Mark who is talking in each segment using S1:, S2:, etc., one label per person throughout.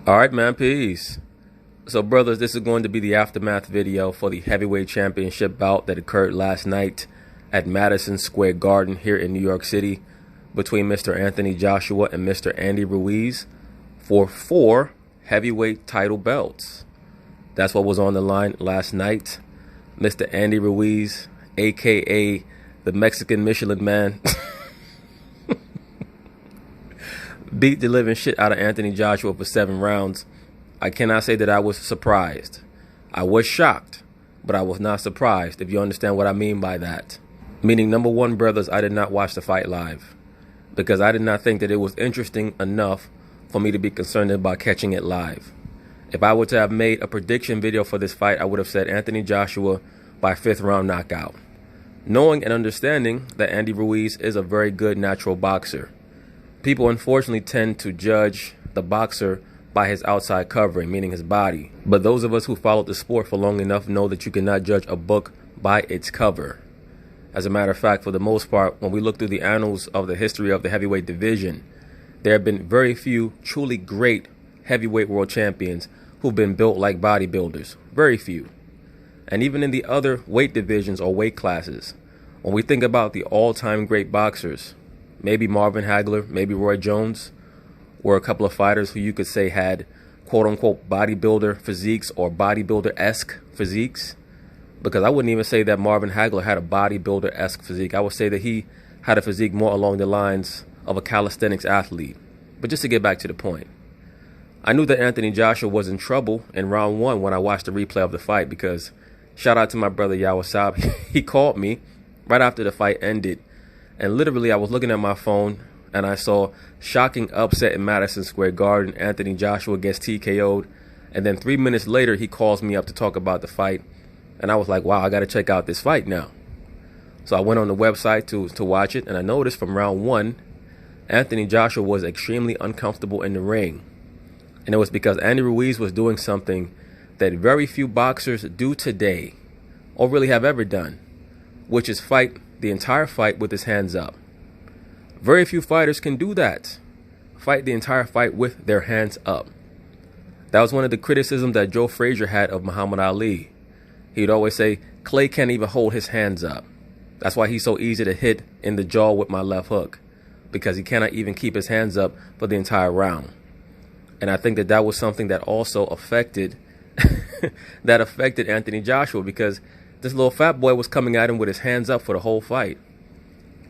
S1: All right, man, peace. So, brothers, this is going to be the aftermath video for the heavyweight championship bout that occurred last night at Madison Square Garden here in New York City between Mr. Anthony Joshua and Mr. Andy Ruiz for 4 heavyweight title belts. That's what was on the line last night. Mr. Andy Ruiz, a.k.a. the Mexican Michelin Man, beat the living shit out of Anthony Joshua for 7 rounds. I cannot say that I was surprised. I was shocked, but I was not surprised, if you understand what I mean by that. Meaning, number one, brothers, I did not watch the fight live because I did not think that it was interesting enough for me to be concerned about catching it live. If I were to have made a prediction video for this fight, I would have said Anthony Joshua by 5th round knockout, knowing and understanding that Andy Ruiz is a very good natural boxer. People unfortunately tend to judge the boxer by his outside covering, meaning his body. But those of us who followed the sport for long enough know that you cannot judge a book by its cover. As a matter of fact, for the most part, when we look through the annals of the history of the heavyweight division, there have been very few truly great heavyweight world champions who've been built like bodybuilders. Very few. And even in the other weight divisions or weight classes, when we think about the all-time great boxers, maybe Marvin Hagler, maybe Roy Jones, were a couple of fighters who you could say had quote-unquote bodybuilder physiques or bodybuilder-esque physiques. Because I wouldn't even say that Marvin Hagler had a bodybuilder-esque physique. I would say that he had a physique more along the lines of a calisthenics athlete. But just to get back to the point, I knew that Anthony Joshua was in trouble in round 1 when I watched the replay of the fight, because shout out to my brother WA-ZA-ZA-ZUPPED. He called me right after the fight ended, and literally I was looking at my phone and I saw shocking upset in Madison Square Garden. Anthony Joshua gets TKO'd. And then 3 minutes later, he calls me up to talk about the fight. And I was like, wow, I got to check out this fight now. So I went on the website to watch it. And I noticed from round 1, Anthony Joshua was extremely uncomfortable in the ring. And it was because Andy Ruiz was doing something that very few boxers do today, or really have ever done, which is fight the entire fight with his hands up. Very few fighters can do that. Fight the entire fight with their hands up. That was one of the criticisms that Joe Frazier had of Muhammad Ali. He'd always say, Clay can't even hold his hands up. That's why he's so easy to hit in the jaw with my left hook, because he cannot even keep his hands up for the entire round. And I think that that was something that also affected Anthony Joshua, because this little fat boy was coming at him with his hands up for the whole fight.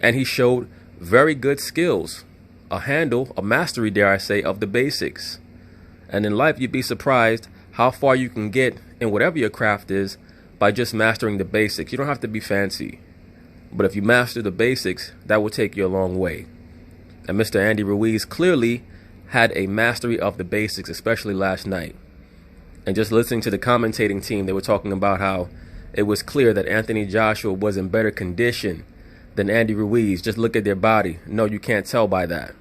S1: And he showed very good skills, a handle, a mastery, dare I say, of the basics. And in life, you'd be surprised how far you can get in whatever your craft is by just mastering the basics. You don't have to be fancy. But if you master the basics, that will take you a long way. And Mr. Andy Ruiz clearly had a mastery of the basics, especially last night. And just listening to the commentating team, they were talking about how it was clear that Anthony Joshua was in better condition than Andy Ruiz. Just look at their body. No, you can't tell by that.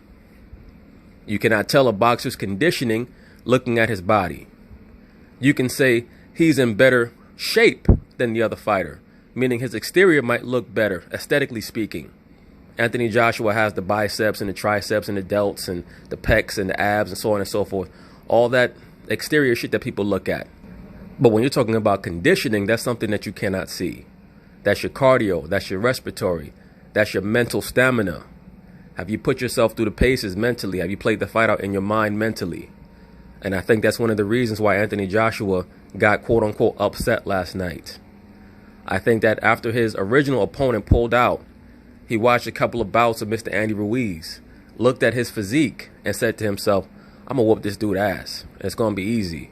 S1: You cannot tell a boxer's conditioning looking at his body. You can say he's in better shape than the other fighter, meaning his exterior might look better, aesthetically speaking. Anthony Joshua has the biceps and the triceps and the delts and the pecs and the abs and so on and so forth. All that exterior shit that people look at. But when you're talking about conditioning, that's something that you cannot see. That's your cardio. That's your respiratory. That's your mental stamina. Have you put yourself through the paces mentally? Have you played the fight out in your mind mentally? And I think that's one of the reasons why Anthony Joshua got quote-unquote upset last night. I think that after his original opponent pulled out, he watched a couple of bouts of Mr. Andy Ruiz, looked at his physique, and said to himself, I'm going to whoop this dude's ass. And it's going to be easy.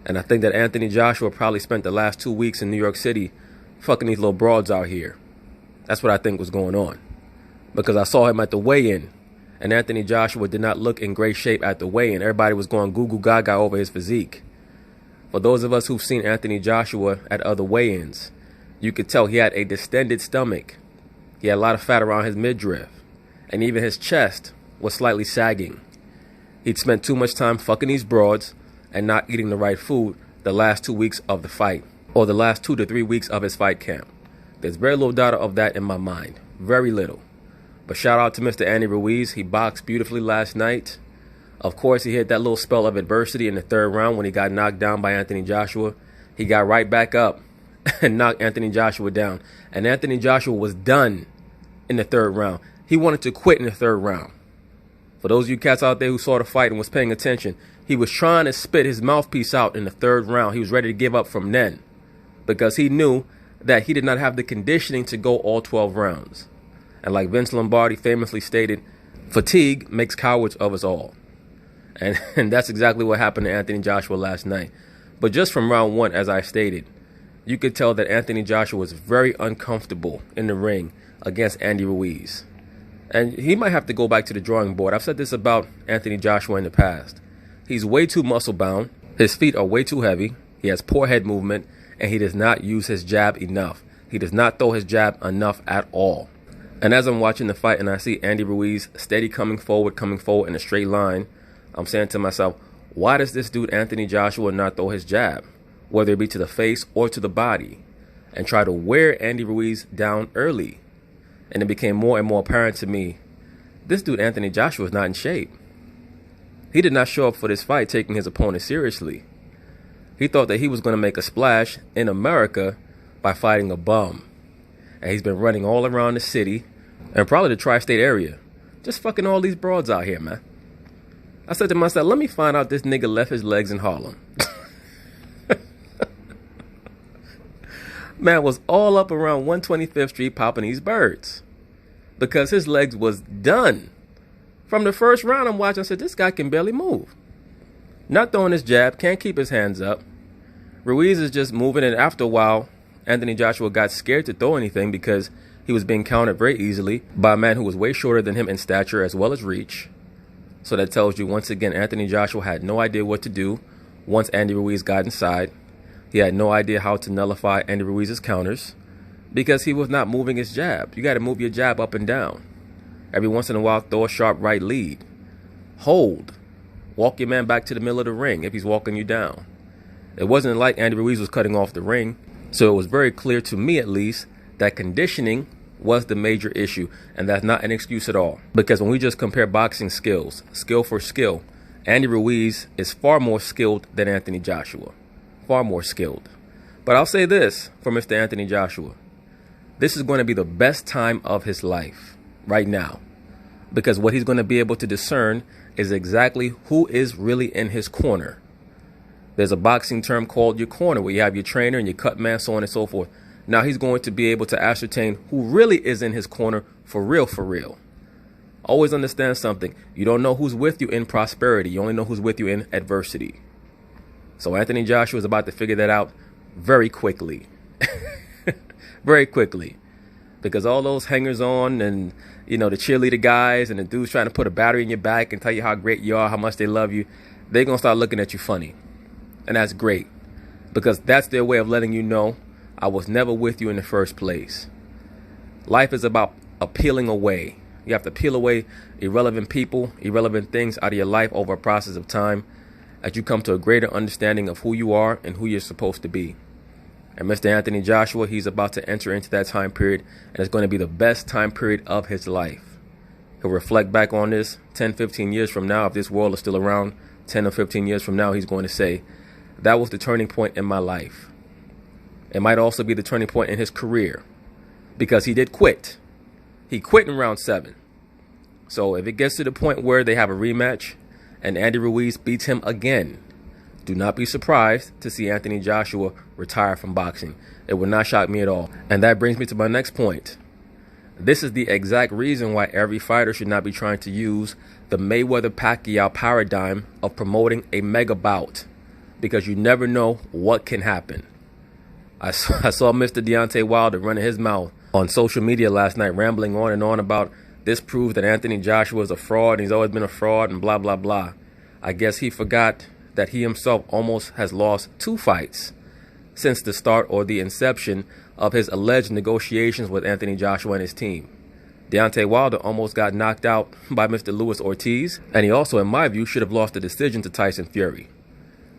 S1: And I think that Anthony Joshua probably spent the last 2 weeks in New York City fucking these little broads out here. That's what I think was going on. Because I saw him at the weigh-in, and Anthony Joshua did not look in great shape at the weigh-in. Everybody was going goo goo gaga over his physique. For those of us who've seen Anthony Joshua at other weigh-ins, you could tell he had a distended stomach. He had a lot of fat around his midriff, and even his chest was slightly sagging. He'd spent too much time fucking these broads and not eating the right food the last 2 weeks of the fight, or the last 2 to 3 weeks of his fight camp. There's very little doubt of that in my mind. Very little. But shout out to Mr. Andy Ruiz. He boxed beautifully last night. Of course, he hit that little spell of adversity in the third round when he got knocked down by Anthony Joshua. He got right back up and knocked Anthony Joshua down. And Anthony Joshua was done in the third round. He wanted to quit in the third round. For those of you cats out there who saw the fight and was paying attention, he was trying to spit his mouthpiece out in the third round. He was ready to give up from then because he knew that he did not have the conditioning to go all 12 rounds. And like Vince Lombardi famously stated, fatigue makes cowards of us all. And that's exactly what happened to Anthony Joshua last night. But just from round one, as I stated, you could tell that Anthony Joshua was very uncomfortable in the ring against Andy Ruiz. And he might have to go back to the drawing board. I've said this about Anthony Joshua in the past. He's way too muscle bound. His feet are way too heavy. He has poor head movement. And he does not use his jab enough. He does not throw his jab enough at all. And as I'm watching the fight and I see Andy Ruiz steady coming forward in a straight line, I'm saying to myself, why does this dude Anthony Joshua not throw his jab, whether it be to the face or to the body, and try to wear Andy Ruiz down early? And it became more and more apparent to me, this dude Anthony Joshua is not in shape. He did not show up for this fight taking his opponent seriously. He thought that he was going to make a splash in America by fighting a bum. And he's been running all around the city and probably the tri-state area, just fucking all these broads out here, man. I said to myself, let me find out this nigga left his legs in Harlem. Man was all up around 125th Street popping these birds because his legs was done. From the first round I'm watching, I said, this guy can barely move. Not throwing his jab, can't keep his hands up. Ruiz is just moving, and after a while, Anthony Joshua got scared to throw anything because he was being countered very easily by a man who was way shorter than him in stature as well as reach. So that tells you, once again, Anthony Joshua had no idea what to do once Andy Ruiz got inside. He had no idea how to nullify Andy Ruiz's counters because he was not moving his jab. You got to move your jab up and down. Every once in a while, throw a sharp right lead. Hold. Walk your man back to the middle of the ring if he's walking you down. It wasn't like Andy Ruiz was cutting off the ring. So it was very clear to me, at least, that conditioning was the major issue. And that's not an excuse at all. Because when we just compare boxing skills, skill for skill, Andy Ruiz is far more skilled than Anthony Joshua. Far more skilled. But I'll say this for Mr. Anthony Joshua. This is going to be the best time of his life right now. Because what he's going to be able to discern is exactly who is really in his corner. There's a boxing term called your corner, where you have your trainer and your cut man, so on and so forth. Now he's going to be able to ascertain who really is in his corner for real, for real. Always understand something. You don't know who's with you in prosperity. You only know who's with you in adversity. So Anthony Joshua is about to figure that out very quickly. Very quickly. Because all those hangers-on and, you know, the cheerleader guys and the dudes trying to put a battery in your back and tell you how great you are, how much they love you, they're going to start looking at you funny. And that's great. Because that's their way of letting you know I was never with you in the first place. Life is about peeling away. You have to peel away irrelevant people, irrelevant things out of your life over a process of time as you come to a greater understanding of who you are and who you're supposed to be. And Mr. Anthony Joshua, he's about to enter into that time period, and it's going to be the best time period of his life. He'll reflect back on this 10, 15 years from now. If this world is still around 10 or 15 years from now, he's going to say, that was the turning point in my life. It might also be the turning point in his career, because he did quit. He quit in round 7. So if it gets to the point where they have a rematch and Andy Ruiz beats him again, do not be surprised to see Anthony Joshua retire from boxing. It would not shock me at all. And that brings me to my next point. This is the exact reason why every fighter should not be trying to use the Mayweather-Pacquiao paradigm of promoting a mega bout, because you never know what can happen. I saw Mr. Deontay Wilder running his mouth on social media last night, rambling on and on about this proves that Anthony Joshua is a fraud and he's always been a fraud and blah, blah, blah. I guess he forgot that he himself almost has lost 2 fights since the start or the inception of his alleged negotiations with Anthony Joshua and his team. Deontay Wilder almost got knocked out by Mr. Luis Ortiz, and he also, in my view, should have lost the decision to Tyson Fury.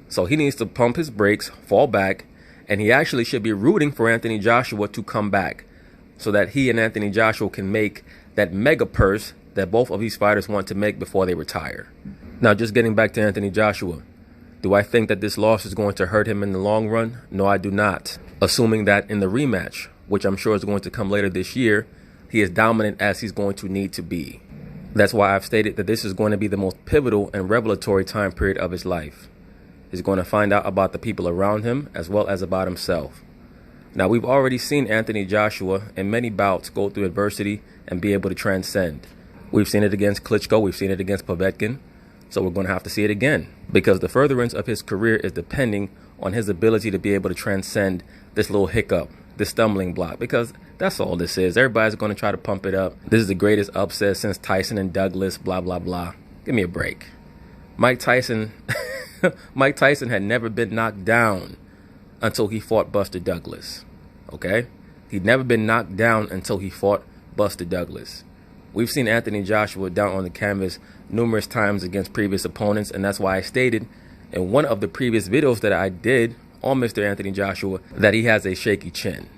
S1: So he needs to pump his brakes, fall back, and he actually should be rooting for Anthony Joshua to come back so that he and Anthony Joshua can make that mega purse that both of these fighters want to make before they retire. Now, just getting back to Anthony Joshua, do I think that this loss is going to hurt him in the long run? No, I do not. Assuming that in the rematch, which I'm sure is going to come later this year, he is dominant as he's going to need to be. That's why I've stated that this is going to be the most pivotal and revelatory time period of his life. He's going to find out about the people around him as well as about himself. Now, we've already seen Anthony Joshua in many bouts go through adversity and be able to transcend. We've seen it against Klitschko. We've seen it against Povetkin. So we're going to have to see it again, because the furtherance of his career is depending on his ability to be able to transcend this little hiccup, this stumbling block, because that's all this is. Everybody's going to try to pump it up. This is the greatest upset since Tyson and Douglas, blah, blah, blah. Give me a break. Mike Tyson had never been knocked down until he fought Buster Douglas. Okay? He'd never been knocked down until he fought Buster Douglas. We've seen Anthony Joshua down on the canvas numerous times against previous opponents, and that's why I stated in one of the previous videos that I did on Mr. Anthony Joshua that he has a shaky chin.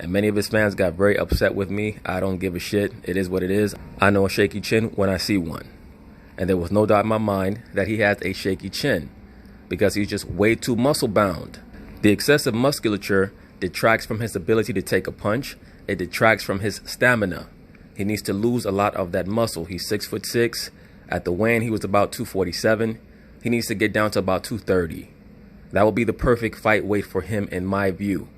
S1: And many of his fans got very upset with me. I don't give a shit. It is what it is. I know a shaky chin when I see one. And there was no doubt in my mind that he has a shaky chin because he's just way too muscle bound. The excessive musculature detracts from his ability to take a punch. It detracts from his stamina. He needs to lose a lot of that muscle. He's 6'6". At the weigh-in, he was about 247. He needs to get down to about 230. That will be the perfect fight weight for him in my view.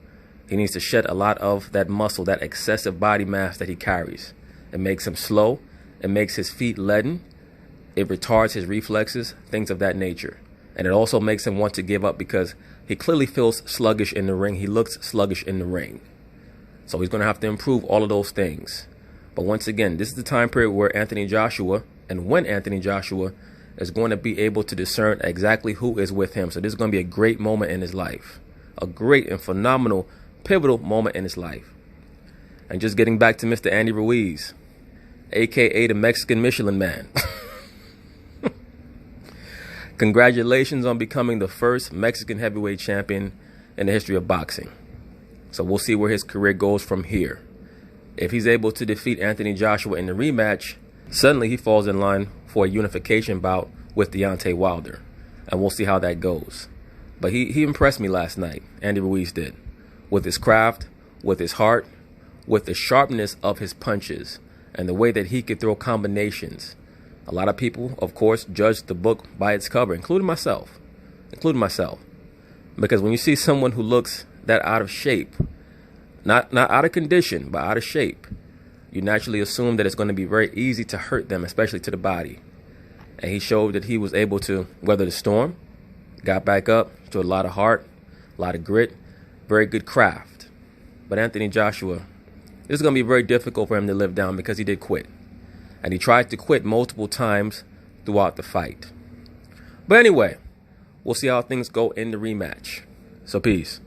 S1: He needs to shed a lot of that muscle, that excessive body mass that he carries. It makes him slow. It makes his feet leaden. It retards his reflexes, things of that nature. And it also makes him want to give up because he clearly feels sluggish in the ring. He looks sluggish in the ring. So he's going to have to improve all of those things. But once again, this is the time period where Anthony Joshua, and when Anthony Joshua is going to be able to discern exactly who is with him. So this is going to be a great moment in his life. A great and phenomenal, pivotal moment in his life. And just getting back to Mr. Andy Ruiz, a.k.a. the Mexican Michelin Man. Congratulations on becoming the first Mexican heavyweight champion in the history of boxing. So we'll see where his career goes from here. If he's able to defeat Anthony Joshua in the rematch, suddenly he falls in line for a unification bout with Deontay Wilder. And we'll see how that goes. But he impressed me last night, Andy Ruiz did. With his craft, with his heart, with the sharpness of his punches, and the way that he could throw combinations. A lot of people, of course, judge the book by its cover, including myself. Because when you see someone who looks that out of shape, not out of condition, but out of shape, you naturally assume that it's going to be very easy to hurt them, especially to the body. And he showed that he was able to weather the storm, got back up, showed a lot of heart, a lot of grit, very good craft. But Anthony Joshua, this is going to be very difficult for him to live down because he did quit. And he tried to quit multiple times throughout the fight. But anyway, we'll see how things go in the rematch. So peace.